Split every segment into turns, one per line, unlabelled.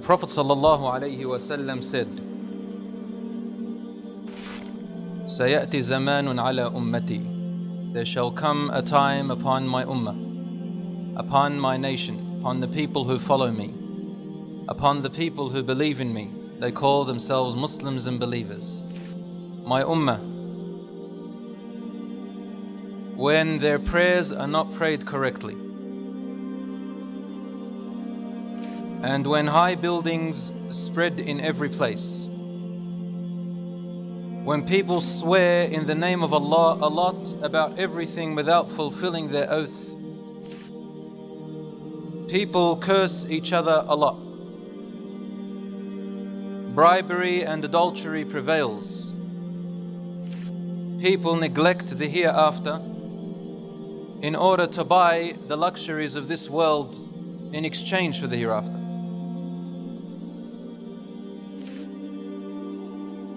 Prophet ﷺ said, سَيَأْتِ زَمَانٌ عَلَى أُمَّتِي. There shall come a time upon my ummah, upon my nation, upon the people who follow me, upon the people who believe in me. They call themselves Muslims and believers. My ummah, when their prayers are not prayed correctly, and when high buildings spread in every place, when people swear in the name of Allah a lot about everything without fulfilling their oath, people curse each other a lot, bribery and adultery prevails, people neglect the hereafter in order to buy the luxuries of this world in exchange for the hereafter.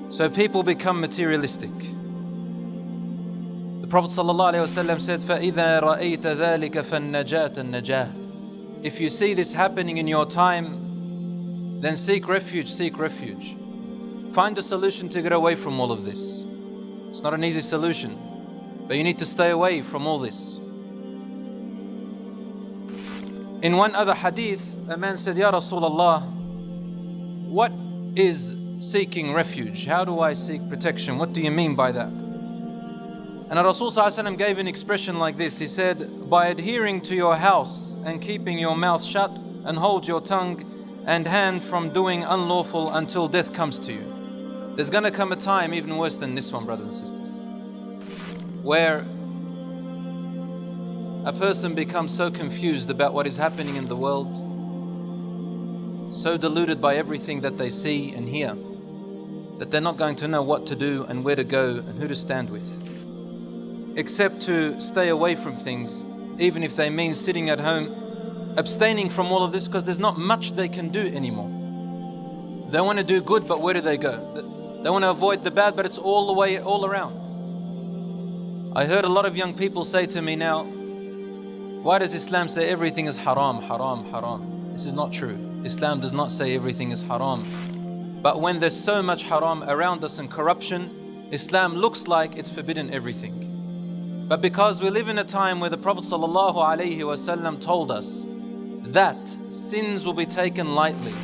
So people become materialistic. The Prophet ﷺ said, فَإِذَا رَأَيْتَ ذَلِكَ فَالنَّجَاةَ النَّجَاةِ. If you see this happening in your time, then seek refuge, seek refuge. Find a solution to get away from all of this. It's not an easy solution, but you need to stay away from all this. In one other hadith, a man said, Ya Rasulullah, what is seeking refuge? How do I seek protection? What do you mean by that? And Rasul ﷺ gave an expression like this. He said, by adhering to your house and keeping your mouth shut and hold your tongue and hand from doing unlawful until death comes to you. There's going to come a time even worse than this one, brothers and sisters, where a person becomes so confused about what is happening in the world, so deluded by everything that they see and hear, that they're not going to know what to do and where to go and who to stand with, except to stay away from things, even if they mean sitting at home, abstaining from all of this, because there's not much they can do anymore. They want to do good, but where do they go? They want to avoid the bad, but it's all the way, all around. I heard a lot of young people say to me now, why does Islam say everything is haram, haram, haram? This is not true. Islam does not say everything is haram. But when there's so much haram around us and corruption, Islam looks like it's forbidden everything. But because we live in a time where the Prophet ﷺ told us that sins will be taken lightly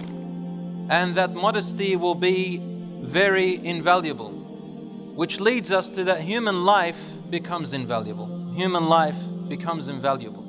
and that modesty will be very invaluable, which leads us to that human life becomes invaluable. Human life becomes invaluable.